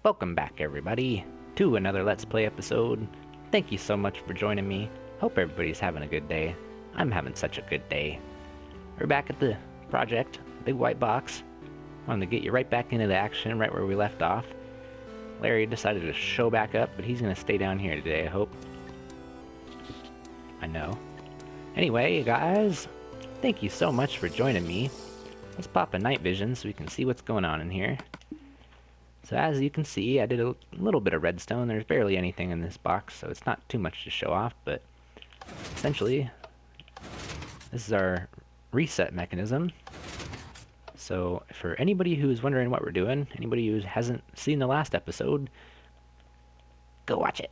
Welcome back, everybody, to another Let's Play episode. Thank you so much for joining me. Hope everybody's having a good day. I'm having such a good day. We're back at the project, Big White Box. Wanted to get you right back into the action, right where we left off. Larry decided to show back up, but he's going to stay down here today, I hope. I know. Anyway, guys, thank you so much for joining me. Let's pop a night vision so we can see what's going on in here. So as you can see, I did a little bit of redstone. There's barely anything in this box, so it's not too much to show off, but essentially, this is our reset mechanism. So for anybody who's wondering what we're doing, anybody who hasn't seen the last episode, go watch it.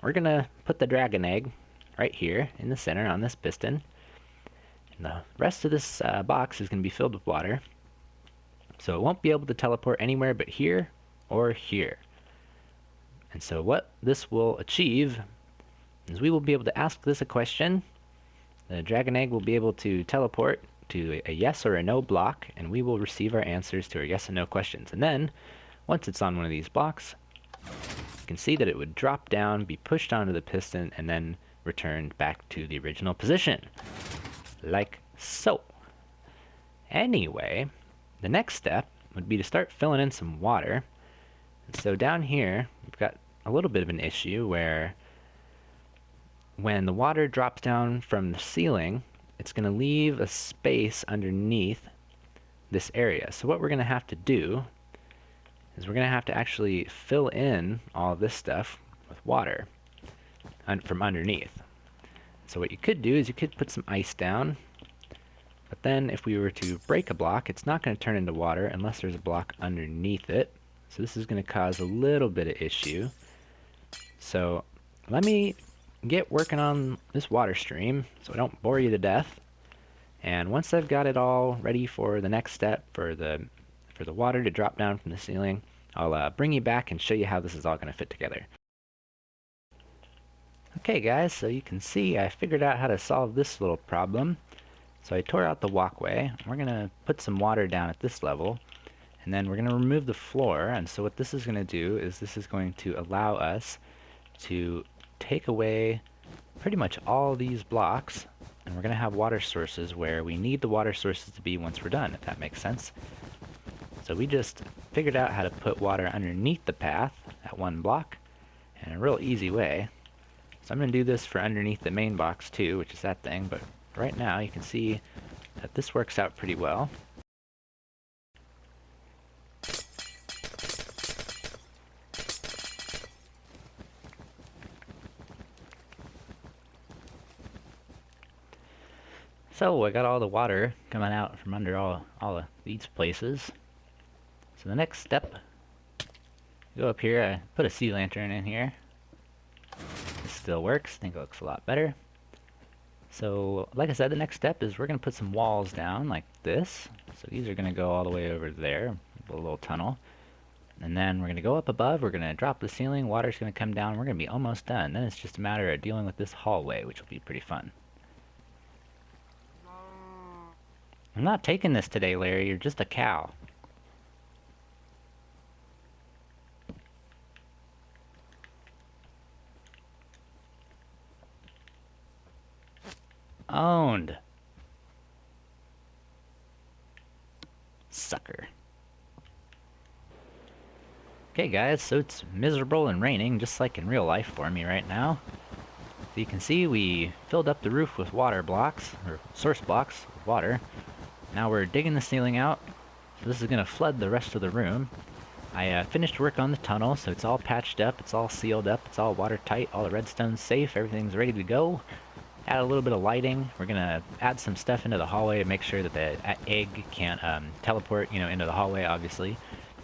We're gonna put the dragon egg right here in the center on this piston. And the rest of this box is gonna be filled with water. So it won't be able to teleport anywhere but here or here. And so what this will achieve is we will be able to ask this a question. The dragon egg will be able to teleport to a yes or a no block, and we will receive our answers to our yes and no questions. And then, once it's on one of these blocks, you can see that it would drop down, be pushed onto the piston, and then returned back to the original position. Like so. Anyway, the next step would be to start filling in some water. And so down here, we've got a little bit of an issue where when the water drops down from the ceiling, it's going to leave a space underneath this area. So what we're going to have to do is we're going to have to actually fill in all of this stuff with water from underneath. So what you could do is you could put some ice down. But then if we were to break a block, it's not going to turn into water unless there's a block underneath it. So this is going to cause a little bit of issue. So let me get working on this water stream so I don't bore you to death. And once I've got it all ready for the next step for the water to drop down from the ceiling, I'll bring you back and show you how this is all going to fit together. Okay guys, so you can see I figured out how to solve this little problem. So I tore out the walkway. We're going to put some water down at this level, and then we're going to remove the floor. And so what this is going to do is this is going to allow us to take away pretty much all these blocks, and we're going to have water sources where we need the water sources to be once we're done, if that makes sense. So we just figured out how to put water underneath the path at one block in a real easy way. So I'm going to do this for underneath the main box too, which is that thing, but right now you can see that this works out pretty well. So I got all the water coming out from under all of these places. So the next step, go up here, I put a sea lantern in here. This still works, I think it looks a lot better. So, like I said, the next step is we're going to put some walls down like this. So these are going to go all the way over there, a little tunnel. And then we're going to go up above, we're going to drop the ceiling, water's going to come down, we're going to be almost done. Then it's just a matter of dealing with this hallway, which will be pretty fun. I'm not taking this today, Larry, you're just a cow. Owned. Sucker. Okay guys, so it's miserable and raining, just like in real life for me right now. So you can see we filled up the roof with water blocks, or source blocks of water. Now we're digging the ceiling out, so this is going to flood the rest of the room. I finished work on the tunnel, so it's all patched up, it's all sealed up, it's all watertight, all the redstone's safe, everything's ready to go. Add a little bit of lighting. We're gonna add some stuff into the hallway to make sure that the egg can't teleport, into the hallway, obviously.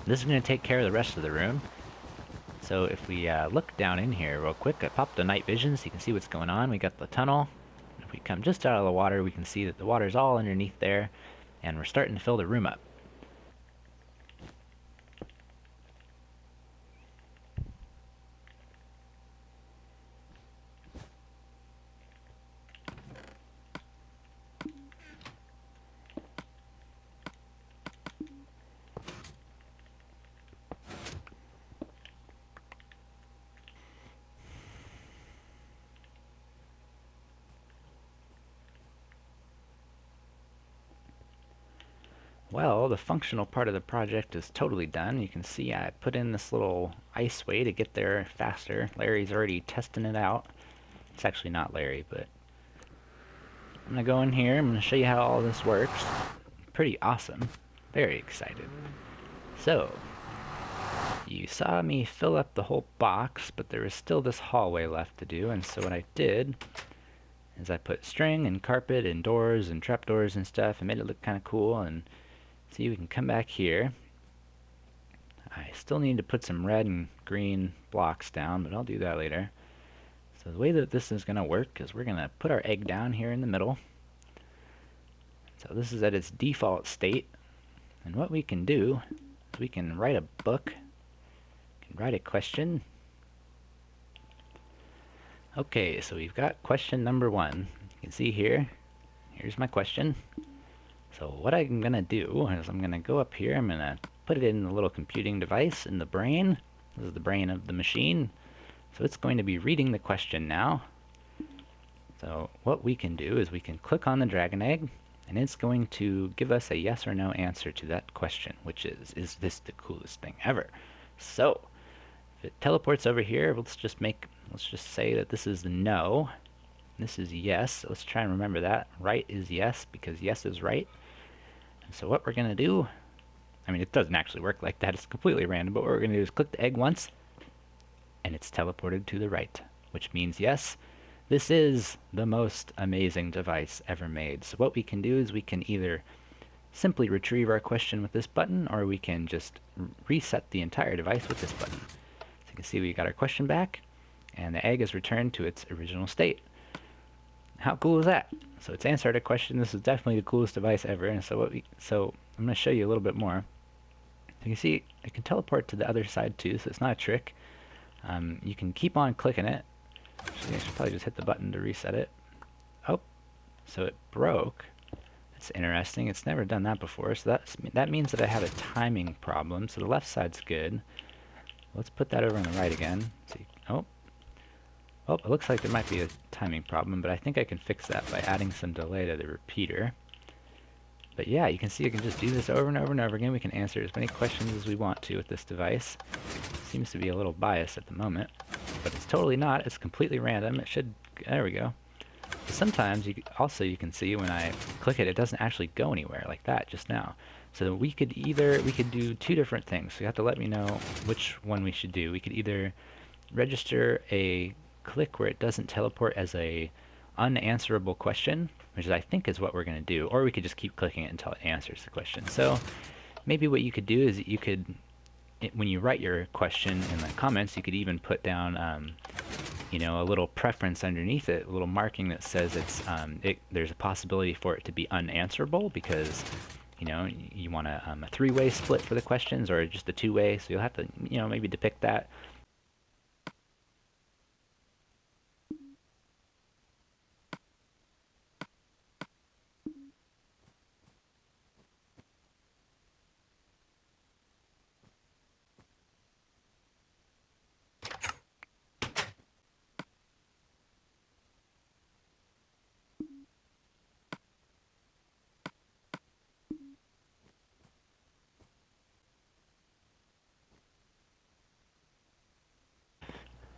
This is gonna take care of the rest of the room. So if we look down in here real quick, I popped the night vision so you can see what's going on. We got the tunnel. If we come just out of the water, we can see that the water's all underneath there, and we're starting to fill the room up. Well, the functional part of the project is totally done. You can see I put in this little iceway to get there faster. Larry's already testing it out. It's actually not Larry, but I'm gonna go in here. I'm gonna show you how all this works. Pretty awesome. Very excited. So, you saw me fill up the whole box, but there was still this hallway left to do, and so what I did is I put string and carpet and doors and trapdoors and stuff and made it look kind of cool. And see, we can come back here. I still need to put some red and green blocks down, but I'll do that later. So the way that this is going to work is we're going to put our egg down here in the middle. So this is at its default state. And what we can do is we can write a book, write a question. Okay, so we've got question number 1. You can see here, here's my question. So what I'm going to do is I'm going to go up here, I'm going to put it in the little computing device in the brain. This is the brain of the machine. So it's going to be reading the question now. So what we can do is we can click on the dragon egg, and it's going to give us a yes or no answer to that question, which is this the coolest thing ever? So if it teleports over here, let's just say that this is no, this is yes. So let's try and remember that. Right is yes, because yes is right. And so what we're going to do, I mean, it doesn't actually work like that. It's completely random, but what we're going to do is click the egg once, and it's teleported to the right, which means yes, this is the most amazing device ever made. So what we can do is we can either simply retrieve our question with this button, or we can just reset the entire device with this button. So you can see we got our question back, and the egg is returned to its original state. How cool is that? So it's answered a question. This is definitely the coolest device ever. And so I'm going to show you a little bit more. So you can see it can teleport to the other side too, so it's not a trick. You can keep on clicking it. Actually, I should probably just hit the button to reset it. Oh, so it broke. That's interesting. It's never done that before, so that means that I have a timing problem. So the left side's good. Let's put that over on the right again. See, oh, it looks like there might be a timing problem, but I think I can fix that by adding some delay to the repeater. But yeah, you can see I can just do this over and over and over again. We can answer as many questions as we want to with this device. Seems to be a little biased at the moment, but it's totally not. It's completely random. It should, there we go. Sometimes you can see when I click it, it doesn't actually go anywhere like that just now. So we could do 2 different things. So you have to let me know which one we should do. We could either register a click where it doesn't teleport as a unanswerable question, which I think is what we're going to do, or we could just keep clicking it until it answers the question. So maybe what you could do is you could, when you write your question in the comments, you could even put down you know, a little preference underneath it, a little marking that says there's a possibility for it to be unanswerable, because you know, you want a 3-way split for the questions or just a 2-way, so you'll have to, you know, maybe depict that.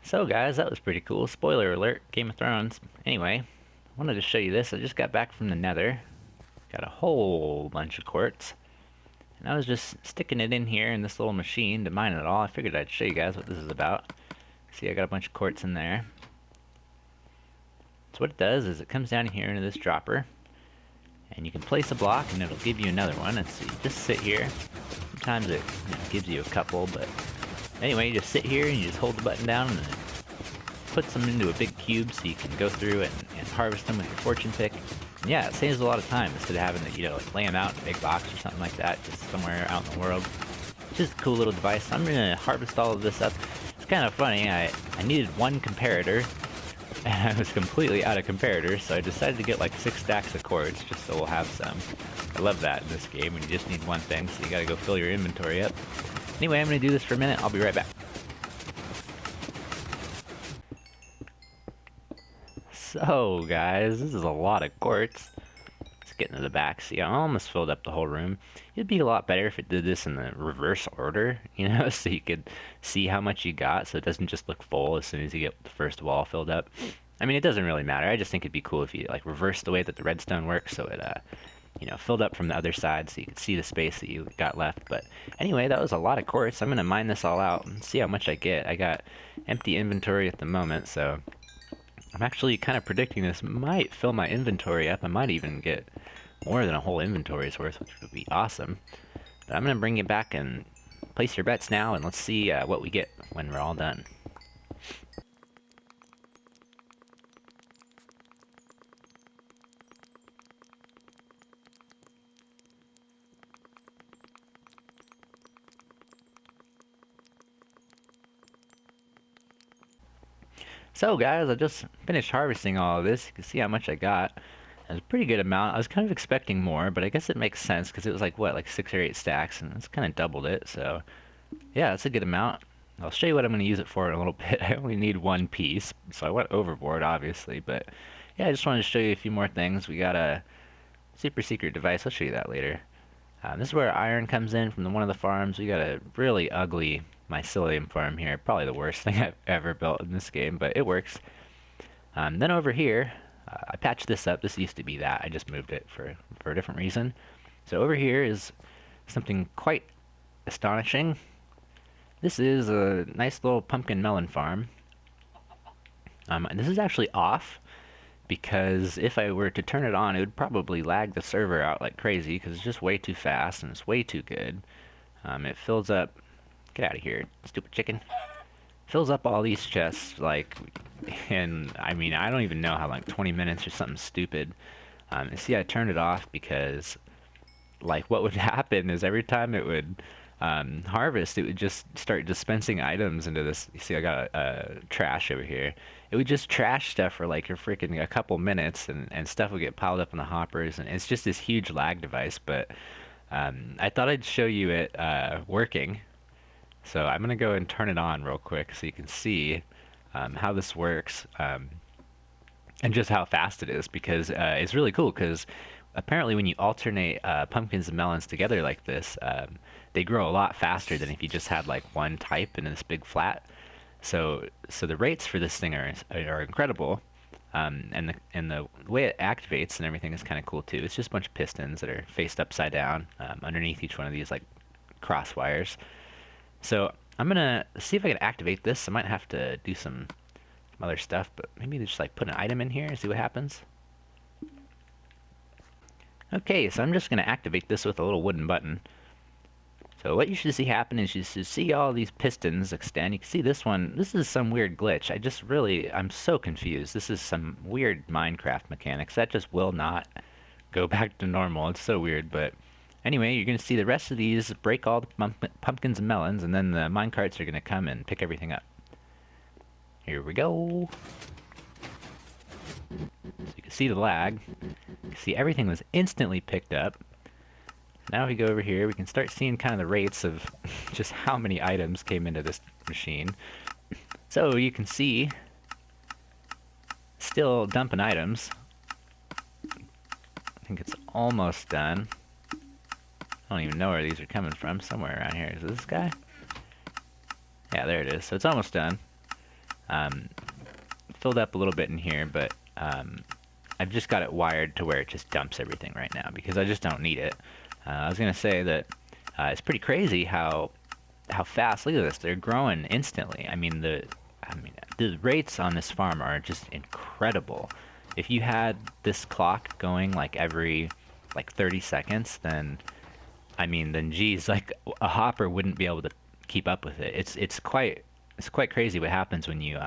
So guys, that was pretty cool. Spoiler alert, Game of Thrones. Anyway, I wanted to show you this. I just got back from the Nether. Got a whole bunch of quartz. And I was just sticking it in here in this little machine to mine it all. I figured I'd show you guys what this is about. See, I got a bunch of quartz in there. So what it does is it comes down here into this dropper, and you can place a block and it'll give you another one. And so you just sit here. Sometimes it gives you a couple, but anyway, you just sit here and you just hold the button down, and it puts them into a big cube so you can go through it and harvest them with your fortune pick. And yeah, it saves a lot of time instead of having to, you know, like lay them out in a big box or something like that, just somewhere out in the world. It's just a cool little device. I'm gonna harvest all of this up. It's kind of funny. I needed 1 comparator, and I was completely out of comparators, so I decided to get like 6 stacks of quartz just so we'll have some. I love that in this game when you just need one thing, so you gotta go fill your inventory up. Anyway, I'm gonna do this for a minute. I'll be right back. So guys, this is a lot of quartz. It's getting to the back. See, I almost filled up the whole room. It'd be a lot better if it did this in the reverse order, you know, so you could see how much you got, so it doesn't just look full as soon as you get the first wall filled up. I mean, it doesn't really matter. I just think it'd be cool if you like reverse the way that the redstone works, so it you know, filled up from the other side, so you could see the space that you got left. But anyway, that was a lot of quartz. I'm gonna mine this all out and see how much I get. I got empty inventory at the moment, so I'm actually kind of predicting this might fill my inventory up. I might even get more than a whole inventory's worth, which would be awesome. But I'm going to bring you back and place your bets now, and let's see what we get when we're all done. So guys, I just finished harvesting all of this. You can see how much I got. It was a pretty good amount. I was kind of expecting more, but I guess it makes sense because it was like, what, like 6 or 8 stacks, and it's kind of doubled it. So yeah, that's a good amount. I'll show you what I'm going to use it for in a little bit. I only need one piece, so I went overboard, obviously. But yeah, I just wanted to show you a few more things. We got a super secret device. I'll show you that later. This is where iron comes in from one of the farms. We got a really ugly mycelium farm here. Probably the worst thing I've ever built in this game, but it works. Then over here, I patched this up. This used to be that. I just moved it for a different reason. So over here is something quite astonishing. This is a nice little pumpkin melon farm. This is actually off because if I were to turn it on, it would probably lag the server out like crazy because it's just way too fast and it's way too good. It fills up. Get out of here, stupid chicken. Fills up all these chests, like, and I mean, I don't even know how, like 20 minutes or something stupid. See, I turned it off because, like, what would happen is every time it would harvest, it would just start dispensing items into this. You see, I got a trash over here. It would just trash stuff for like a couple minutes, and stuff would get piled up in the hoppers, and it's just this huge lag device. But I thought I'd show you it working. So I'm going to go and turn it on real quick so you can see how this works and just how fast it is, because it's really cool because apparently when you alternate pumpkins and melons together like this, they grow a lot faster than if you just had like one type in this big flat. So the rates for this thing are incredible, and the way it activates and everything is kind of cool too. It's just a bunch of pistons that are faced upside down underneath each one of these like cross wires. So I'm gonna see if I can activate this. I might have to do some other stuff, but maybe just like put an item in here and see what happens. Okay, so I'm just gonna activate this with a little wooden button. So what you should see happen is you should see all these pistons extend. You can see this one. This is some weird glitch. I'm so confused. This is some weird Minecraft mechanics. That just will not go back to normal. It's so weird, but anyway, you're going to see the rest of these break all the pumpkins and melons, and then the minecarts are going to come and pick everything up. Here we go. So you can see the lag. You can see everything was instantly picked up. Now if we go over here, we can start seeing kind of the rates of just how many items came into this machine. So you can see, still dumping items. I think it's almost done. I don't even know where these are coming from. Somewhere around here. Is this guy? Yeah, there it is. So it's almost done. Filled up a little bit in here, but I've just got it wired to where it just dumps everything right now because I just don't need it. I was gonna say that it's pretty crazy how fast. Look at this; they're growing instantly. I mean the rates on this farm are just incredible. If you had this clock going like every 30 seconds, then geez, like a hopper wouldn't be able to keep up with it. It's quite crazy what happens when you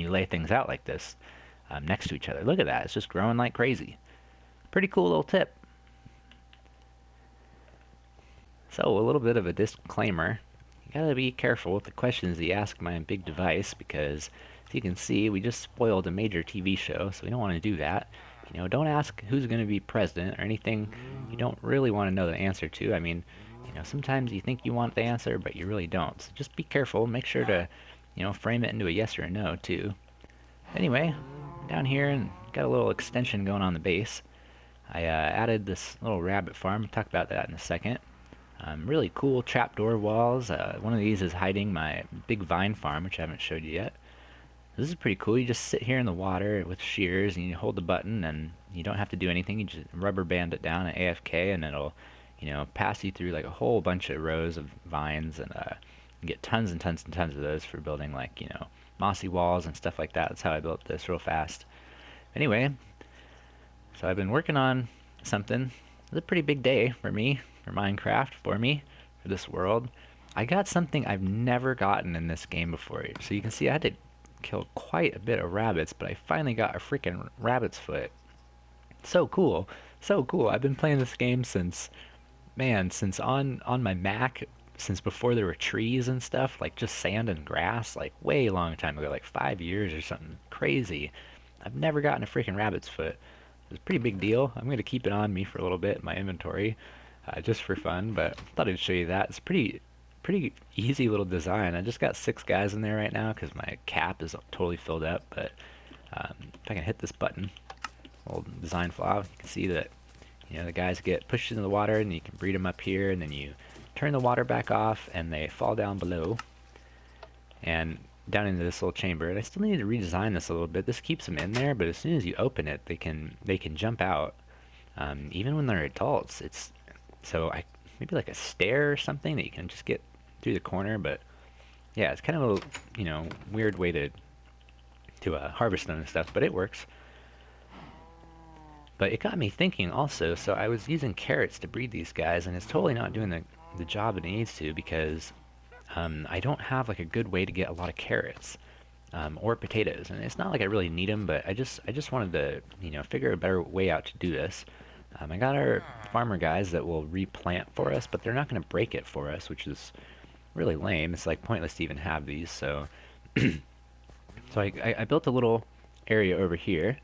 lay things out like this next to each other. Look at that; it's just growing like crazy. Pretty cool little tip. So, a little bit of a disclaimer. You gotta be careful with the questions you ask my big device because, as you can see, we just spoiled a major TV show, so we don't want to do that. You know, don't ask who's going to be president or anything you don't really want to know the answer to. I mean, you know, sometimes you think you want the answer, but you really don't. So just be careful. Make sure to, you know, frame it into a yes or a no, too. Anyway, down here, and got a little extension going on the base. I added this little rabbit farm. I'll talk about that in a second. Really cool trapdoor walls. One of these is hiding my big vine farm, which I haven't showed you yet. This is pretty cool. You just sit here in the water with shears and you hold the button and you don't have to do anything. You just rubber band it down at AFK and it'll, pass you through like a whole bunch of rows of vines and you get tons and tons and tons of those for building like, mossy walls and stuff like that. That's how I built this real fast. Anyway, so I've been working on something. It's a pretty big day for me, for Minecraft, for this world. I got something I've never gotten in this game before. So you can see I had to kill quite a bit of rabbits, but I finally got a freaking rabbit's foot. So cool. So cool. I've been playing this game since on my Mac, since before there were trees and stuff, like just sand and grass, like way long time ago, like 5 years or something crazy. I've never gotten a freaking rabbit's foot. It's a pretty big deal. I'm going to keep it on me for a little bit in my inventory, just for fun, but I thought I'd show you that. It's pretty easy little design. I just got 6 guys in there right now because my cap is totally filled up, but if I can hit this button, old design flaw, you can see that the guys get pushed into the water and you can breed them up here, and then you turn the water back off and they fall down below and down into this little chamber. And I still need to redesign this a little bit. This keeps them in there, but as soon as you open it, they can jump out. Even when they're adults, it's maybe like a stair or something that you can just get through the corner. But yeah, it's kind of a weird way to harvest them and stuff, but it works. But it got me thinking also. So I was using carrots to breed these guys, and it's totally not doing the job it needs to because I don't have like a good way to get a lot of carrots or potatoes, and it's not like I really need them, but I just wanted to figure a better way out to do this. I got our farmer guys that will replant for us, but they're not going to break it for us, which is really lame. It's like pointless to even have these. So so I built a little area over here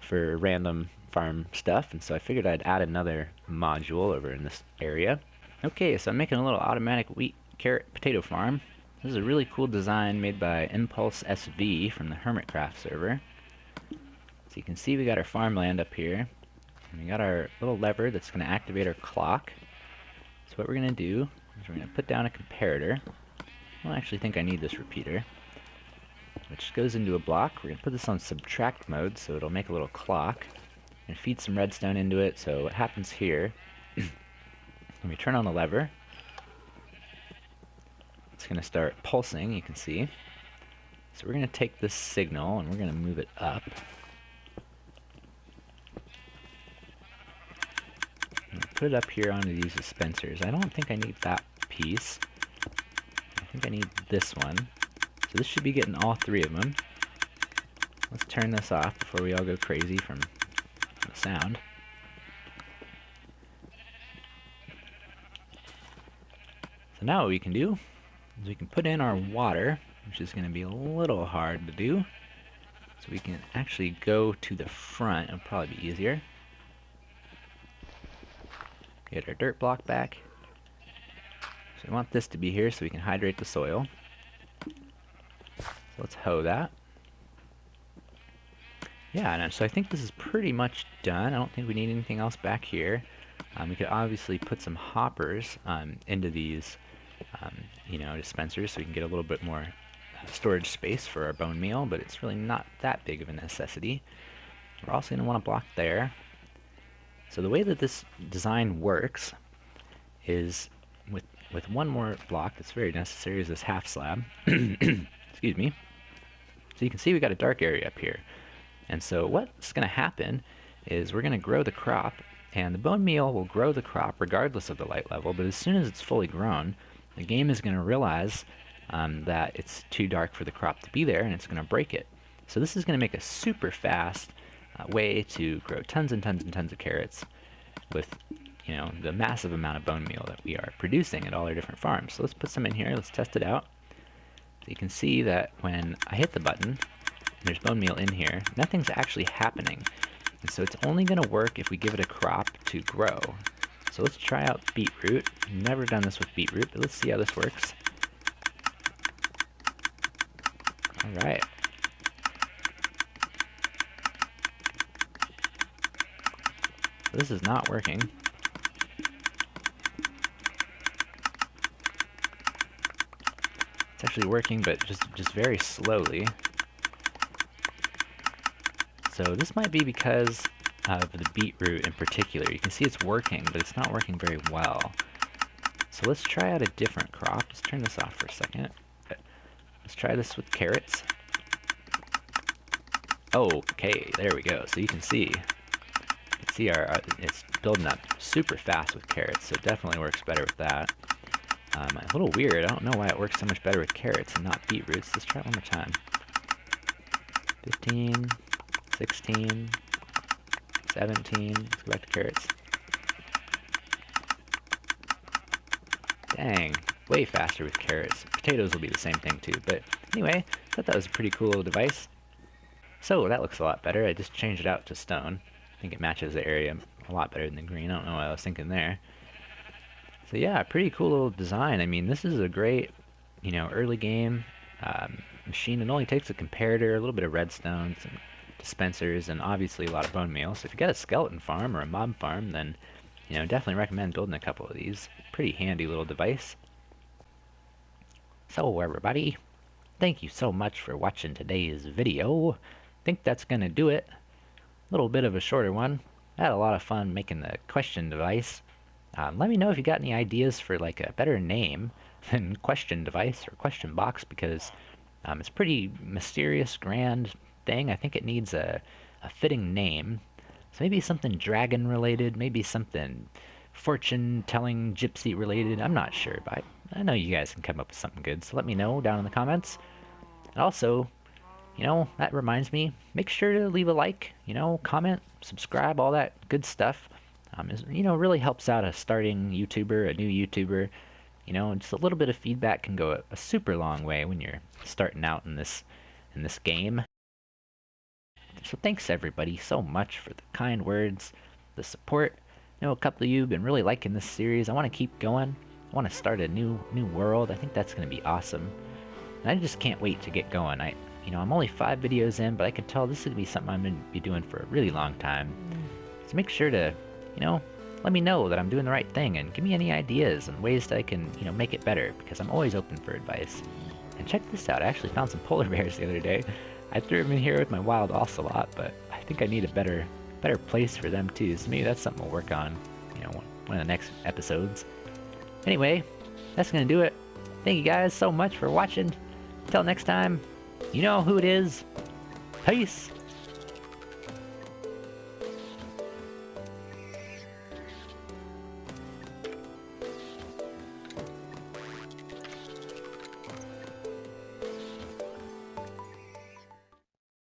for random farm stuff, and so I figured I'd add another module over in this area. Okay, so I'm making a little automatic wheat carrot potato farm. This is a really cool design made by Impulse SV from the Hermitcraft server. So you can see we got our farmland up here, and we got our little lever that's going to activate our clock. So what we're going to do is we're going to put down a comparator. I don't actually think I need this repeater, which goes into a block. We're going to put this on subtract mode so it'll make a little clock and feed some redstone into it. So what happens here, when we turn on the lever, it's going to start pulsing, you can see. So we're going to take this signal and we're going to move it up. Put it up here onto these dispensers. I don't think I need that piece. I think I need this one. So this should be getting all 3 of them. Let's turn this off before we all go crazy from the sound. So now what we can do is we can put in our water, which is going to be a little hard to do. So we can actually go to the front. It'll probably be easier. Get our dirt block back. So we want this to be here so we can hydrate the soil. So let's hoe that. Yeah, and so I think this is pretty much done. I don't think we need anything else back here. We could obviously put some hoppers into these dispensers so we can get a little bit more storage space for our bone meal, but it's really not that big of a necessity. We're also going to want a block there. So the way that this design works is with one more block that's very necessary is this half slab. Excuse me. So you can see we got a dark area up here. And so what's going to happen is we're going to grow the crop, and the bone meal will grow the crop regardless of the light level, but as soon as it's fully grown, the game is going to realize that it's too dark for the crop to be there, and it's going to break it. So this is going to make a super fast way to grow tons and tons and tons of carrots with the massive amount of bone meal that we are producing at all our different farms. So let's put some in here. Let's test it out. So you can see that when I hit the button, and there's bone meal in here, nothing's actually happening. And so it's only going to work if we give it a crop to grow. So let's try out beetroot. Never done this with beetroot, but let's see how this works. All right. So this is not working. It's actually working, but just very slowly. So this might be because of the beetroot in particular. You can see it's working, but it's not working very well. So let's try out a different crop. Let's turn this off for a second. Let's try this with carrots. Okay, there we go. So you can see our it's building up super fast with carrots, so it definitely works better with that. A little weird. I don't know why it works so much better with carrots and not beetroots. Let's try it one more time. 15, 16, 17. Let's go back to carrots. Dang, way faster with carrots. Potatoes will be the same thing too. But anyway, I thought that was a pretty cool little device. So that looks a lot better. I just changed it out to stone. I think it matches the area a lot better than the green. I don't know what I was thinking there. So yeah, pretty cool little design. I mean, this is a great, early game machine. It only takes a comparator, a little bit of redstone, some dispensers, and obviously a lot of bone meal. So if you got a skeleton farm or a mob farm, then definitely recommend building a couple of these. Pretty handy little device. So everybody, thank you so much for watching today's video. I think that's gonna do it. A little bit of a shorter one. I had a lot of fun making the question device. Let me know if you got any ideas for like a better name than question device or question box, because it's pretty mysterious, grand thing. I think it needs a fitting name. So maybe something dragon related, maybe something fortune telling gypsy related. I'm not sure, but I know you guys can come up with something good. So let me know down in the comments. And also, that reminds me, make sure to leave a like, comment, subscribe, all that good stuff. Really helps out a starting YouTuber, a new YouTuber. Just a little bit of feedback can go a super long way when you're starting out in this game. So thanks everybody so much for the kind words, the support. A couple of you have been really liking this series. I want to keep going. I want to start a new world. I think that's going to be awesome. And I just can't wait to get going. I'm only 5 videos in, but I can tell this is going to be something I'm going to be doing for a really long time. So make sure to, let me know that I'm doing the right thing and give me any ideas and ways that I can, make it better, because I'm always open for advice. And check this out. I actually found some polar bears the other day. I threw them in here with my wild ocelot, but I think I need a better place for them too. So maybe that's something we'll work on, one of the next episodes. Anyway, that's going to do it. Thank you guys so much for watching. Until next time, you know who it is. Peace.